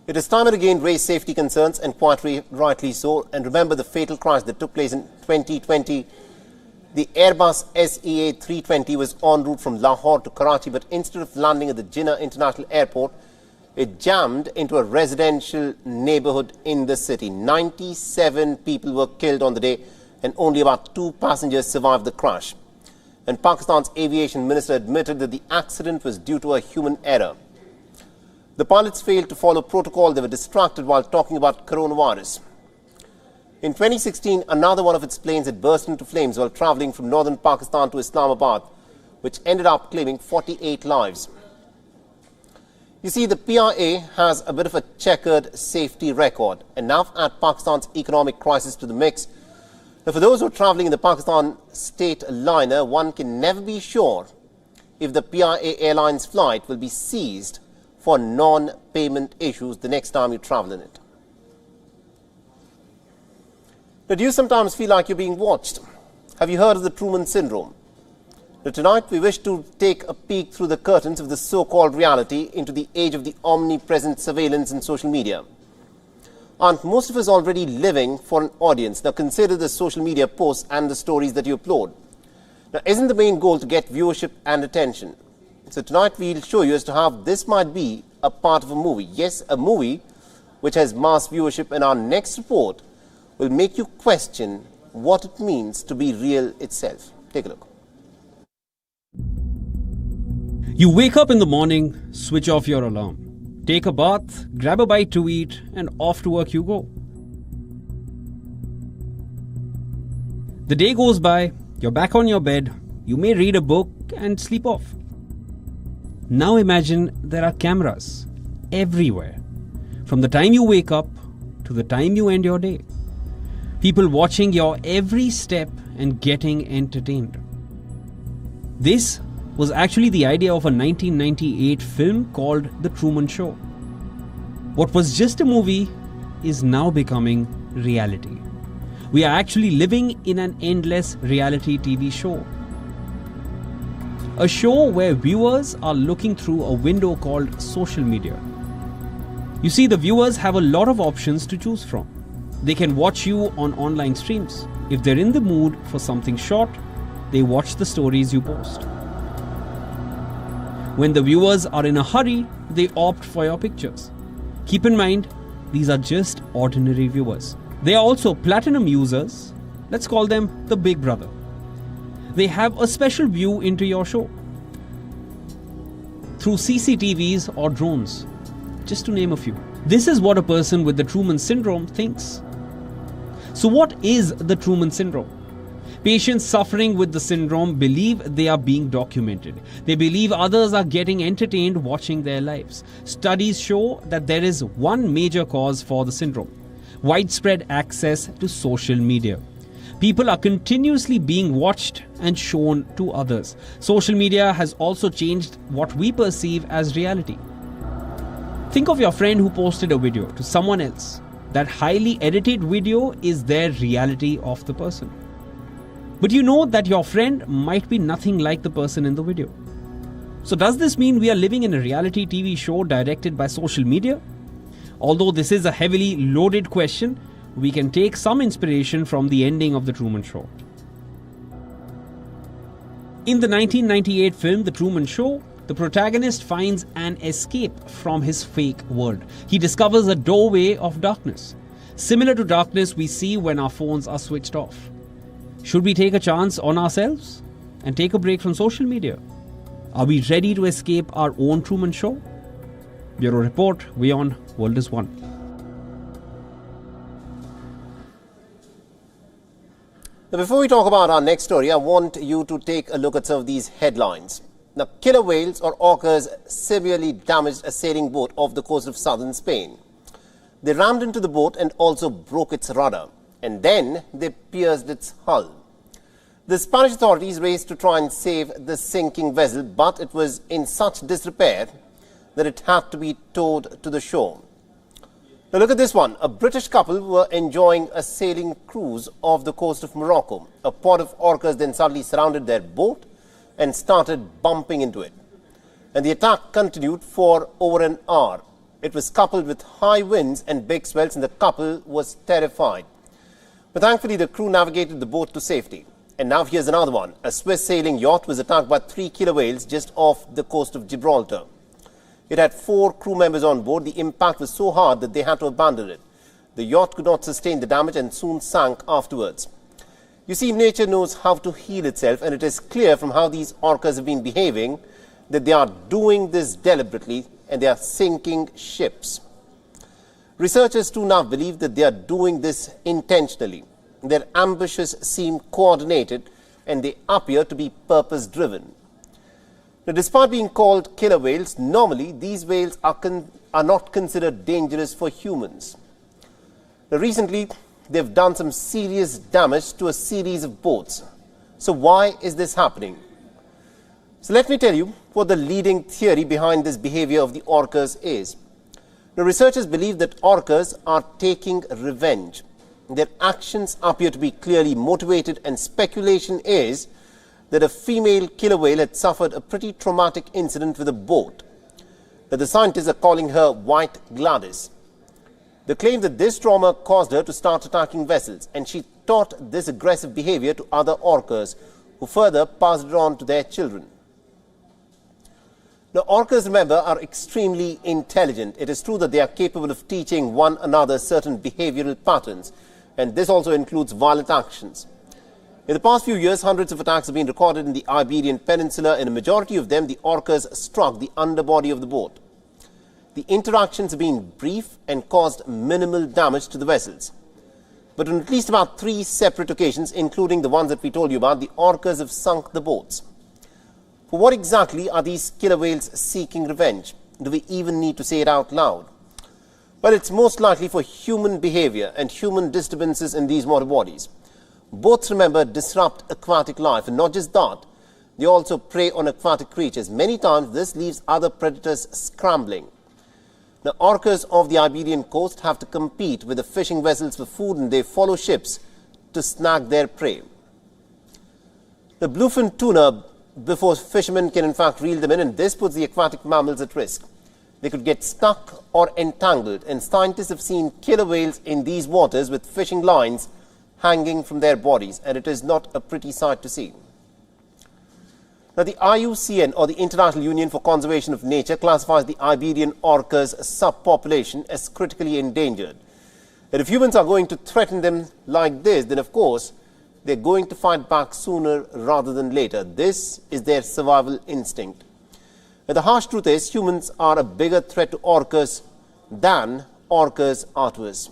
It has time and again raised safety concerns, and quite rightly so. And remember the fatal crash that took place in 2020. The Airbus SEA 320 was en route from Lahore to Karachi, but instead of landing at the Jinnah International Airport, it jammed into a residential neighborhood in the city. 97 people were killed on the day, and only about 2 passengers survived the crash. And Pakistan's aviation minister admitted that the accident was due to a human error. The pilots failed to follow protocol. They were distracted while talking about coronavirus. In 2016, another one of its planes had burst into flames while traveling from northern Pakistan to Islamabad, which ended up claiming 48 lives. You see, the PIA has a bit of a checkered safety record, and now add Pakistan's economic crisis to the mix, Now, for those who are travelling in the Pakistan state liner, one can never be sure if the PIA Airlines flight will be seized for non-payment issues the next time you travel in it. Now, do you sometimes feel like you're being watched? Have you heard of the Truman syndrome? Now, tonight we wish to take a peek through the curtains of the so-called reality into the age of the omnipresent surveillance and social media. Aren't most of us already living for an audience? Now consider the social media posts and the stories that you upload. Now, isn't the main goal to get viewership and attention? So tonight we'll show you as to how this might be a part of a movie. Yes, a movie which has mass viewership, and our next report will make you question what it means to be real itself. Take a look. You wake up in the morning, switch off your alarm. Take a bath, grab a bite to eat, and off to work you go. The day goes by, you're back on your bed, you may read a book and sleep off. Now imagine there are cameras everywhere, from the time you wake up to the time you end your day. People watching your every step and getting entertained. This was actually the idea of a 1998 film called The Truman Show. What was just a movie is now becoming reality. We are actually living in an endless reality TV show. A show where viewers are looking through a window called social media. You see, the viewers have a lot of options to choose from. They can watch you on online streams. If they're in the mood for something short, they watch the stories you post. When the viewers are in a hurry, they opt for your pictures. Keep in mind, these are just ordinary viewers. They are also platinum users. Let's call them the Big Brother. They have a special view into your show through CCTVs or drones, just to name a few. This is what a person with the Truman syndrome thinks. So what is the Truman syndrome? Patients suffering with the syndrome believe they are being documented. They believe others are getting entertained watching their lives. Studies show that there is one major cause for the syndrome: widespread access to social media. People are continuously being watched and shown to others. Social media has also changed what we perceive as reality. Think of your friend who posted a video to someone else. That highly edited video is their reality of the person. But you know that your friend might be nothing like the person in the video. So does this mean we are living in a reality TV show directed by social media? Although this is a heavily loaded question, we can take some inspiration from the ending of The Truman Show. In the 1998 film The Truman Show, the protagonist finds an escape from his fake world. He discovers a doorway of darkness, similar to darkness we see when our phones are switched off. Should we take a chance on ourselves and take a break from social media? Are we ready to escape our own Truman Show? Bureau Report, WION World is One. Now, before we talk about our next story, I want you to take a look at some of these headlines. Now, killer whales or orcas severely damaged a sailing boat off the coast of southern Spain. They rammed into the boat and also broke its rudder, and then they pierced its hull. The Spanish authorities raced to try and save the sinking vessel, but it was in such disrepair that it had to be towed to the shore. Now look at this one. A British couple were enjoying a sailing cruise off the coast of Morocco. A pod of orcas then suddenly surrounded their boat and started bumping into it. And the attack continued for over an hour. It was coupled with high winds and big swells, and the couple was terrified. But thankfully, the crew navigated the boat to safety. And now here's another one. A Swiss sailing yacht was attacked by 3 killer whales just off the coast of Gibraltar. It had 4 crew members on board. The impact was so hard that they had to abandon it. The yacht could not sustain the damage and soon sank afterwards. You see, nature knows how to heal itself, and it is clear from how these orcas have been behaving that they are doing this deliberately and they are sinking ships. Researchers too now believe that they are doing this intentionally. Their ambushes seem coordinated and they appear to be purpose-driven. Now, despite being called killer whales, normally these whales are not considered dangerous for humans. Now, recently, they've done some serious damage to a series of boats. So why is this happening? So let me tell you what the leading theory behind this behavior of the orcas is. Now, researchers believe that orcas are taking revenge. Their actions appear to be clearly motivated, and speculation is that a female killer whale had suffered a pretty traumatic incident with a boat. Now, the scientists are calling her White Gladys. They claim that this trauma caused her to start attacking vessels, and she taught this aggressive behavior to other orcas, who further passed it on to their children. Now, orcas, remember, are extremely intelligent. It is true that they are capable of teaching one another certain behavioral patterns, and this also includes violent actions. In the past few years, hundreds of attacks have been recorded in the Iberian Peninsula. In a majority of them, the orcas struck the underbody of the boat. The interactions have been brief and caused minimal damage to the vessels. But on at least about 3 separate occasions, including the ones that we told you about, the orcas have sunk the boats. For what exactly are these killer whales seeking revenge? Do we even need to say it out loud? Well, it's most likely for human behavior and human disturbances in these water bodies. Boats, remember, disrupt aquatic life, and not just that, they also prey on aquatic creatures. Many times this leaves other predators scrambling. The orcas of the Iberian coast have to compete with the fishing vessels for food, and they follow ships to snag their prey. The bluefin tuna, before fishermen can in fact reel them in, and this puts the aquatic mammals at risk. They could get stuck or entangled, and scientists have seen killer whales in these waters with fishing lines hanging from their bodies, and it is not a pretty sight to see. Now, the IUCN, or the International Union for Conservation of Nature, classifies the Iberian orcas subpopulation as critically endangered. And if humans are going to threaten them like this, then of course they're going to fight back sooner rather than later. This is their survival instinct. And the harsh truth is, humans are a bigger threat to orcas than orcas are to us.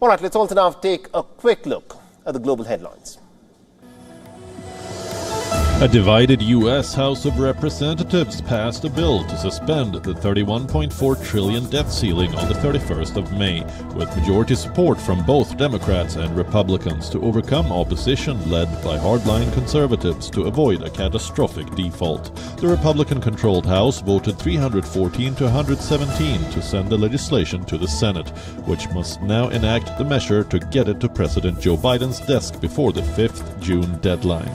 All right, let's also now take a quick look at the global headlines. A divided U.S. House of Representatives passed a bill to suspend the $31.4 trillion debt ceiling on the 31st of May, with majority support from both Democrats and Republicans to overcome opposition led by hardline conservatives to avoid a catastrophic default. The Republican-controlled House voted 314 to 117 to send the legislation to the Senate, which must now enact the measure to get it to President Joe Biden's desk before the 5th June deadline.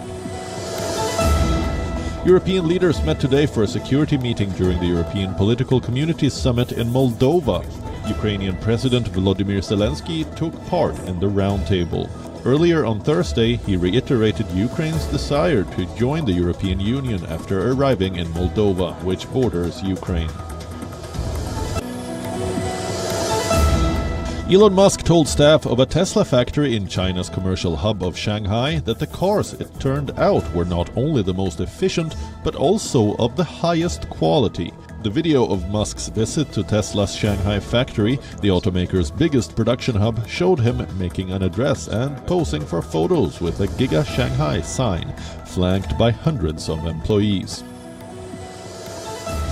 European leaders met today for a security meeting during the European Political Communities Summit in Moldova. Ukrainian President Volodymyr Zelensky took part in the roundtable. Earlier on Thursday, he reiterated Ukraine's desire to join the European Union after arriving in Moldova, which borders Ukraine. Elon Musk told staff of a Tesla factory in China's commercial hub of Shanghai that the cars, it turned out, were not only the most efficient, but also of the highest quality. The video of Musk's visit to Tesla's Shanghai factory, the automaker's biggest production hub, showed him making an address and posing for photos with a Giga Shanghai sign, flanked by hundreds of employees.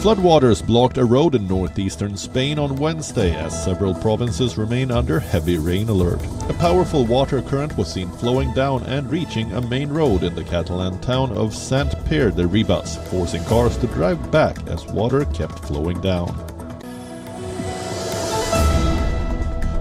Floodwaters blocked a road in northeastern Spain on Wednesday as several provinces remain under heavy rain alert. A powerful water current was seen flowing down and reaching a main road in the Catalan town of Sant Pere de Ribas, forcing cars to drive back as water kept flowing down.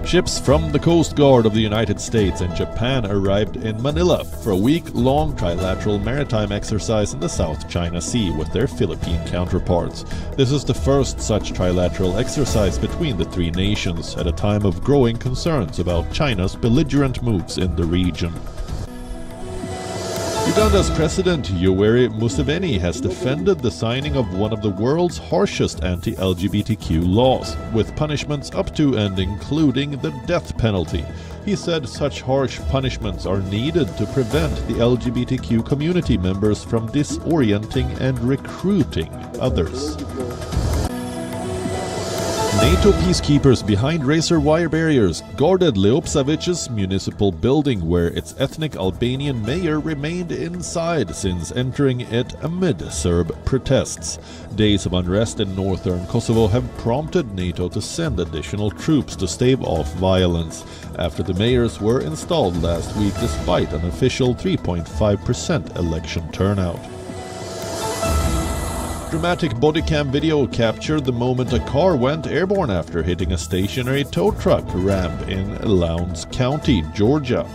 Ships from the Coast Guard of the United States and Japan arrived in Manila for a week-long trilateral maritime exercise in the South China Sea with their Philippine counterparts. This is the first such trilateral exercise between the three nations at a time of growing concerns about China's belligerent moves in the region. Uganda's President Yoweri Museveni has defended the signing of one of the world's harshest anti-LGBTQ laws, with punishments up to and including the death penalty. He said such harsh punishments are needed to prevent the LGBTQ community members from disorienting and recruiting others. NATO peacekeepers behind razor wire barriers guarded Leopsavic's municipal building, where its ethnic Albanian mayor remained inside since entering it amid Serb protests. Days of unrest in northern Kosovo have prompted NATO to send additional troops to stave off violence after the mayors were installed last week despite an official 3.5% election turnout. Dramatic bodycam video captured the moment a car went airborne after hitting a stationary tow truck ramp in Lowndes County, Georgia.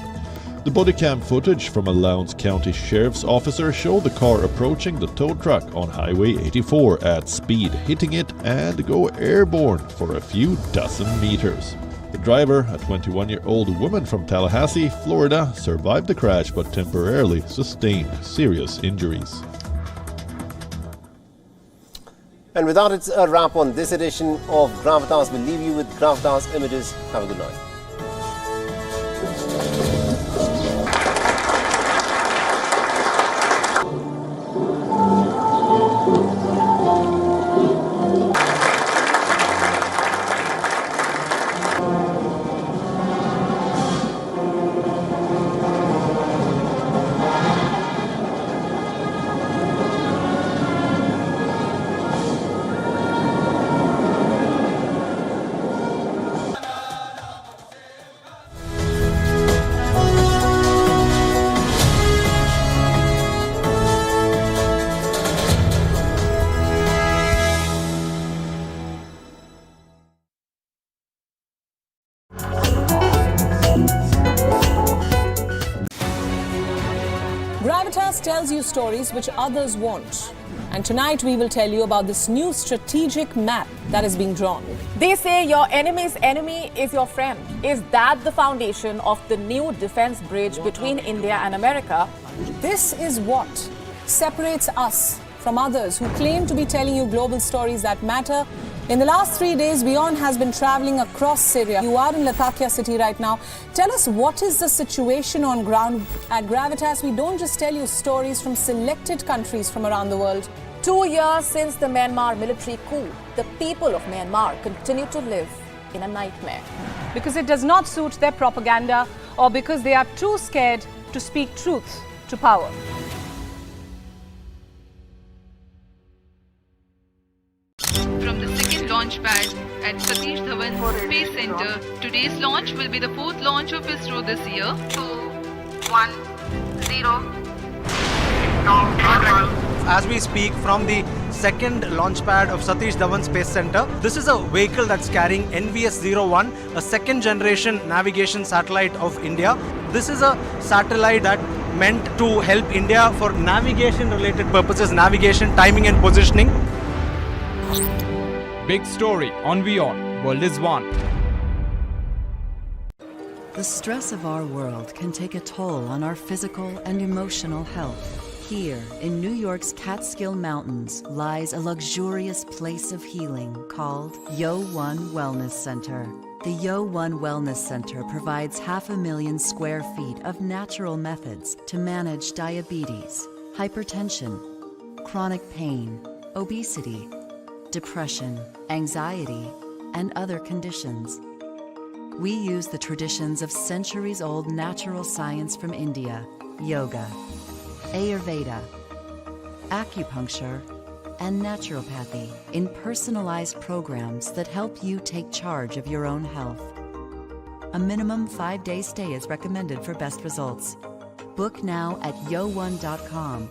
The bodycam footage from a Lowndes County sheriff's officer showed the car approaching the tow truck on Highway 84 at speed, hitting it and go airborne for a few dozen meters. The driver, a 21-year-old woman from Tallahassee, Florida, survived the crash but temporarily sustained serious injuries. And with that, it's a wrap on this edition of Gravitas. We'll leave you with Gravitas images. Have a good night. Gravitas tells you stories which others won't. And tonight we will tell you about this new strategic map that is being drawn. They say your enemy's enemy is your friend. Is that the foundation of the new defense bridge between India and America? This is what separates us from others who claim to be telling you global stories that matter. In the last 3 days, WION has been traveling across Syria. You are in Latakia city right now. Tell us, what is the situation on ground? At Gravitas, we don't just tell you stories from selected countries from around the world. 2 years since the Myanmar military coup, the people of Myanmar continue to live in a nightmare. Because it does not suit their propaganda, or because they are too scared to speak truth to power. From the second launch pad at Satish Dhawan Space Center, today's launch will be the fourth launch of ISRO this year. 2, 1, 0. As we speak from the second launch pad of Satish Dhawan Space Center, this is a vehicle that's carrying NVS-01, a second generation navigation satellite of India. This is a satellite that meant to help India for navigation related purposes, navigation, timing and positioning. Big story on WION, World is One. The stress of our world can take a toll on our physical and emotional health. Here, in New York's Catskill Mountains, lies a luxurious place of healing called WION Wellness Center. The WION Wellness Center provides 500,000 square feet of natural methods to manage diabetes, hypertension, chronic pain, obesity, depression, anxiety, and other conditions. We use the traditions of centuries-old natural science from India, yoga, Ayurveda, acupuncture, and naturopathy in personalized programs that help you take charge of your own health. A minimum 5-day stay is recommended for best results. Book now at yo1.com.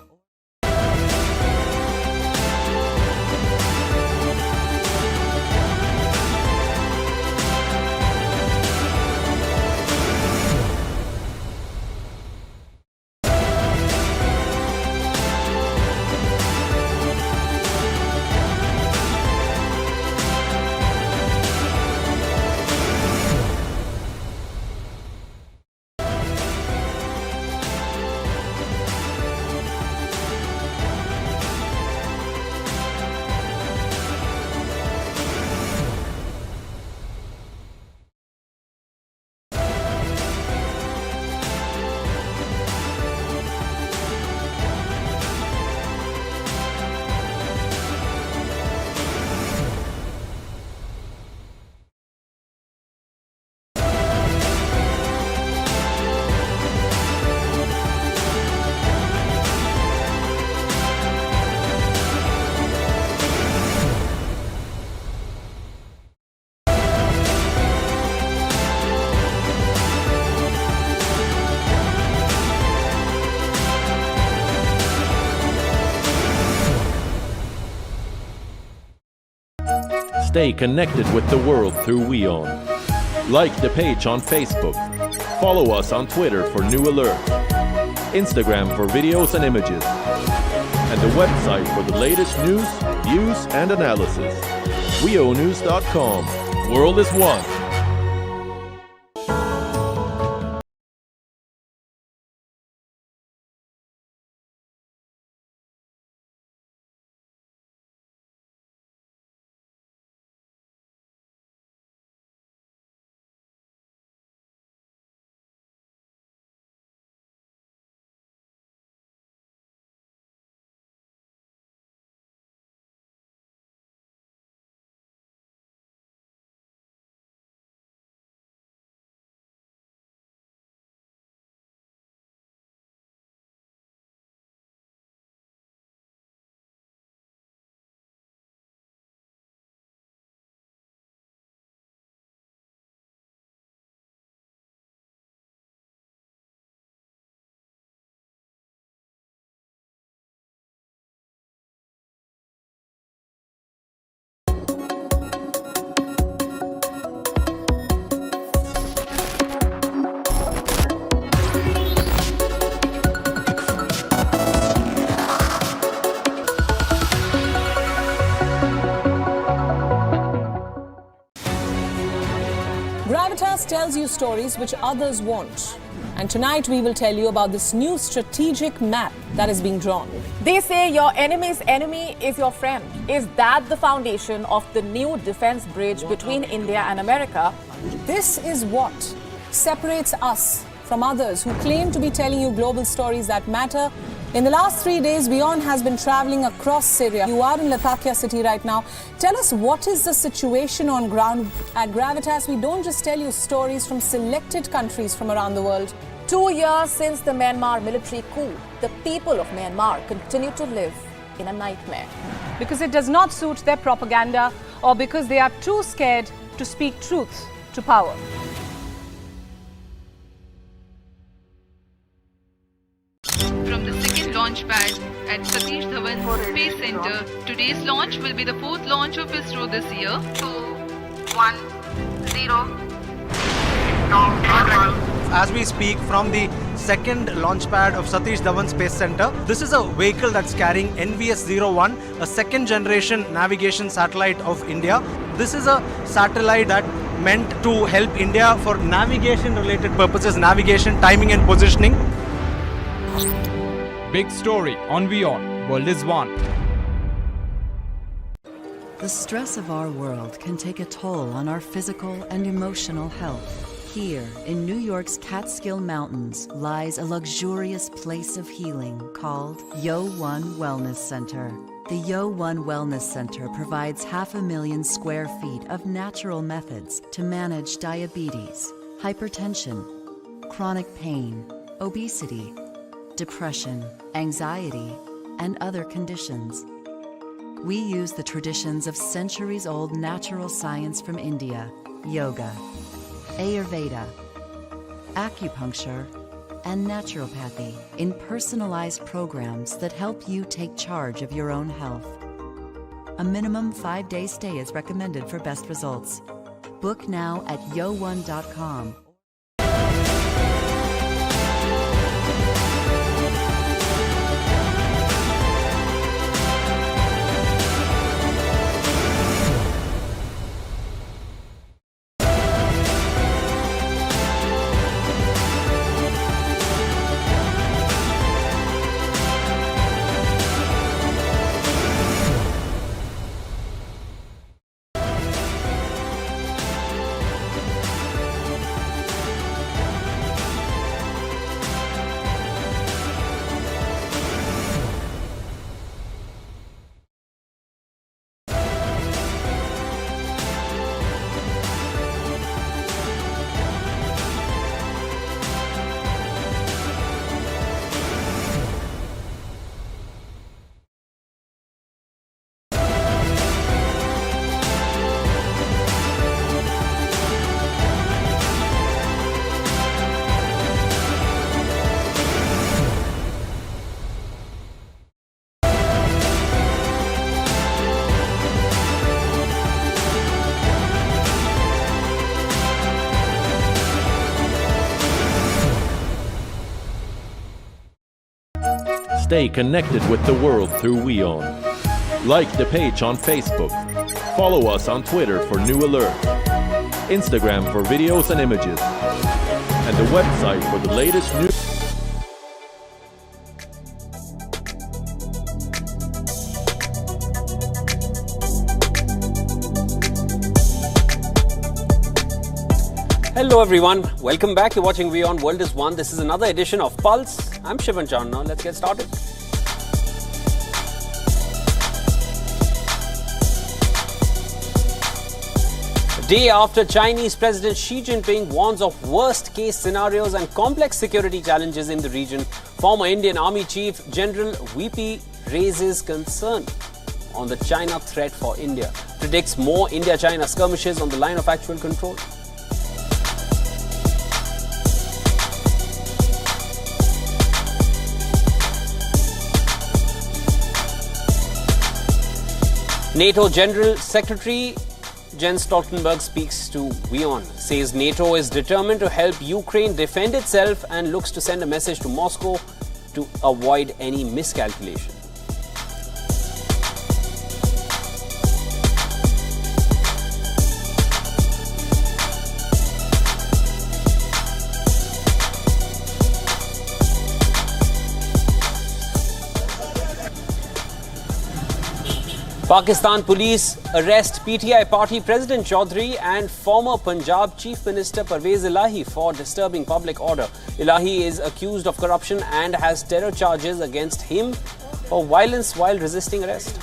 Stay connected with the world through WION. Like the page on Facebook. Follow us on Twitter for new alerts. Instagram for videos and images. And the website for the latest news, views and analysis. WIONews.com. World is one. Gravitas tells you stories which others won't. And tonight we will tell you about this new strategic map that is being drawn. They say your enemy's enemy is your friend. Is that the foundation of the new defense bridge between India and America? This is what separates us from others who claim to be telling you global stories that matter. In the last 3 days, WION has been traveling across Syria. You are in Latakia city right now. Tell us, what is the situation on ground? At Gravitas, we don't just tell you stories from selected countries from around the world. 2 years since the Myanmar military coup, the people of Myanmar continue to live in a nightmare. Because it does not suit their propaganda, or because they are too scared to speak truth to power. From the second launch pad at Satish Dhawan Space Center, today's launch will be the fourth launch of ISRO this year. 2, 1, 0. As we speak from the second launch pad of Satish Dhawan Space Center, this is a vehicle that's carrying NVS-01, a second generation navigation satellite of India. This is a satellite that meant to help India for navigation related purposes, navigation, timing and positioning. Big story on WION. World is one. The stress of our world can take a toll on our physical and emotional health. Here, in New York's Catskill Mountains, lies a luxurious place of healing called WION Wellness Center. The WION Wellness Center provides 500,000 square feet of natural methods to manage diabetes, hypertension, chronic pain, obesity, depression, anxiety, and other conditions. We use the traditions of centuries-old natural science from India, yoga, Ayurveda, acupuncture, and naturopathy in personalized programs that help you take charge of your own health. A minimum 5-day stay is recommended for best results. Book now at yo1.com. stay connected with the world through WION. Like the page on Facebook. Follow us on Twitter for new alerts. Instagram for videos and images. And the website for the latest news. Hello everyone, welcome back. You're watching WION World is One. This is another edition of Pulse. I'm Shivan Chan. Now let's get started. A day after Chinese President Xi Jinping warns of worst case scenarios and complex security challenges in the region, former Indian Army Chief General VP raises concern on the China threat for India, predicts more India-China skirmishes on the line of actual control. NATO General Secretary Jens Stoltenberg speaks to WION, says NATO is determined to help Ukraine defend itself and looks to send a message to Moscow to avoid any miscalculation. Pakistan police arrest PTI party President Chaudhry and former Punjab Chief Minister Parvez Ilahi for disturbing public order. Ilahi is accused of corruption and has terror charges against him for violence while resisting arrest.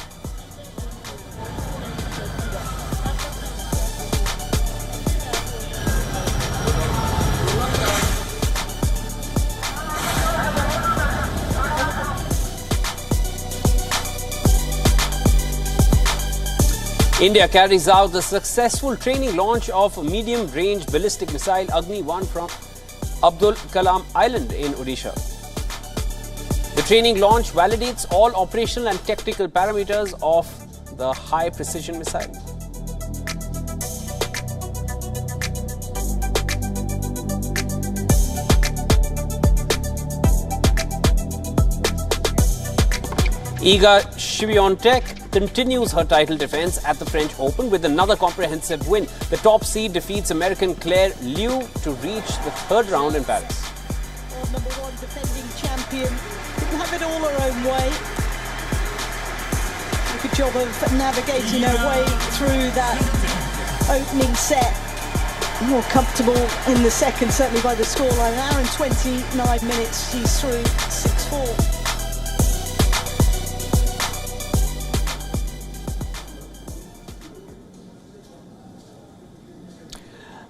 India carries out the successful training launch of medium-range ballistic missile Agni-1 from Abdul Kalam Island in Odisha. The training launch validates all operational and tactical parameters of the high-precision missile. Iga Swiatek continues her title defense at the French Open with another comprehensive win. The top seed defeats American Claire Liu to reach the third round in Paris. Number one defending champion didn't have it all her own way. A good job of navigating her way through that opening set. More comfortable in the second, certainly by the scoreline. An hour and 29 minutes, she's through 6-4.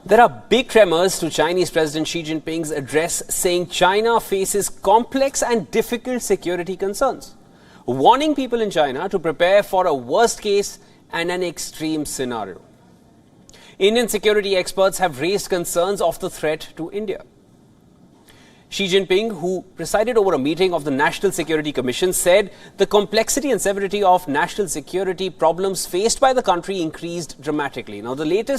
There are big tremors to Chinese President Xi Jinping's address, saying China faces complex and difficult security concerns, warning people in China to prepare for a worst case and an extreme scenario. Indian security experts have raised concerns of the threat to India. Xi Jinping, who presided over a meeting of the National Security Commission, said the complexity and severity of national security problems faced by the country increased dramatically. Now, the latest